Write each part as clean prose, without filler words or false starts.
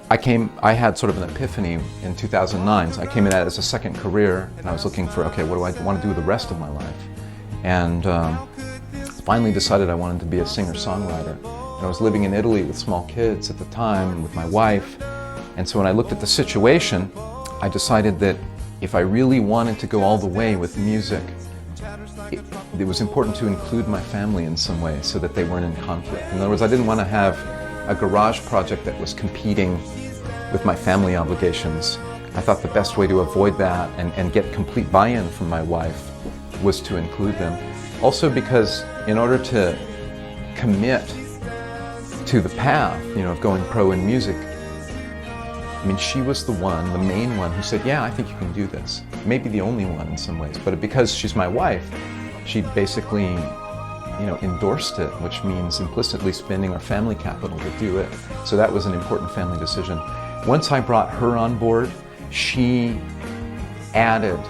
I had sort of an epiphany in 2009. So I came in at it as a second career, and I was looking for, okay, what do I want to do with the rest of my life? And finally decided I wanted to be a singer-songwriter. And I was living in Italy with small kids at the time, and with my wife. And so when I looked at the situation, I decided that if I really wanted to go all the way with music, it was important to include my family in some way so that they weren't in conflict. In other words, I didn't want to have a garage project that was competing with my family obligations. I thought the best way to avoid that and get complete buy-in from my wife was to include them. Also because in order to commit to the path, of going pro in music, I mean, she was the main one who said, yeah, I think you can do this. Maybe the only one in some ways, but because she's my wife, she basically, endorsed it, which means implicitly spending our family capital to do it. So that was an important family decision. Once I brought her on board, she added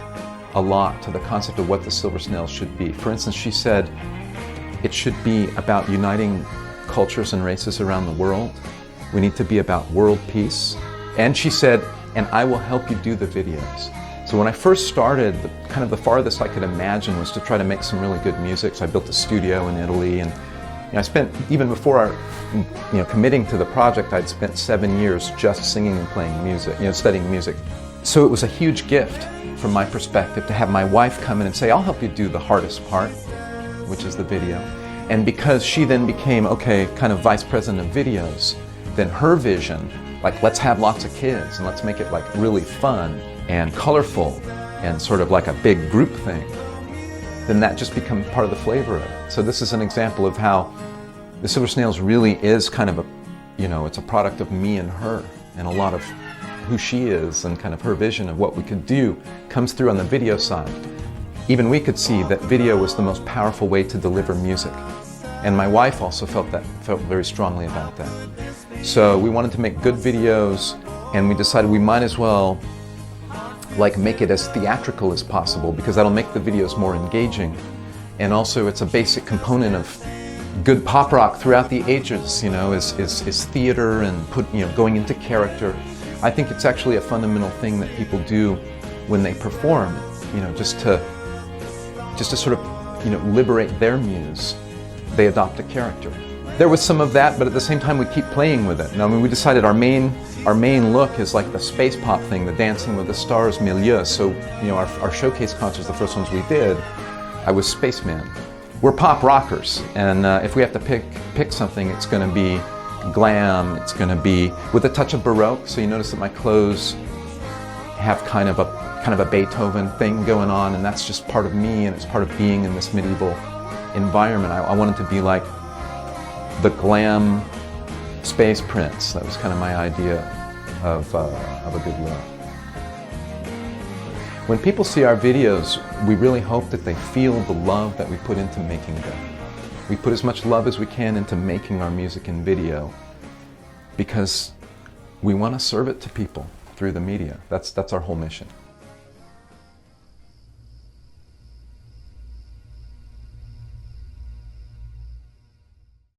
a lot to the concept of what the Silver Snails should be. For instance, she said it should be about uniting cultures and races around the world. We need to be about world peace. And she said, and I will help you do the videos. So when I first started, the farthest I could imagine was to try to make some really good music. So I built a studio in Italy, and I spent, even before committing to the project, I'd spent 7 years just singing and playing music, studying music. So it was a huge gift from my perspective to have my wife come in and say, I'll help you do the hardest part, which is the video. And because she then became, kind of vice president of videos, then her vision, like, let's have lots of kids and let's make it like really fun and colorful and sort of like a big group thing, then that just becomes part of the flavor of it. So this is an example of how the Silver Snails really is kind of it's a product of me and her, and a lot of who she is and kind of her vision of what we could do comes through on the video side. Even we could see that video was the most powerful way to deliver music. And my wife also felt very strongly about that. So we wanted to make good videos, and we decided we might as well make it as theatrical as possible, because that'll make the videos more engaging. And also it's a basic component of good pop rock throughout the ages, is theater and going into character. I think it's actually a fundamental thing that people do when they perform, just to sort of, liberate their muse. They adopt a character. There was some of that, but at the same time we keep playing with it. Now, we decided our main look is like the space pop thing, the Dancing with the Stars milieu. So, our showcase concerts, the first ones we did, I was spaceman. We're pop rockers, and if we have to pick something, it's going to be glam. It's going to be with a touch of Baroque. So you notice that my clothes have kind of a Beethoven thing going on, and that's just part of me, and it's part of being in this medieval environment. I wanted to be like the glam space prince. That was kind of my idea of a good look. When people see our videos, we really hope that they feel the love that we put into making them. We put as much love as we can into making our music and video because we want to serve it to people through the media. That's our whole mission.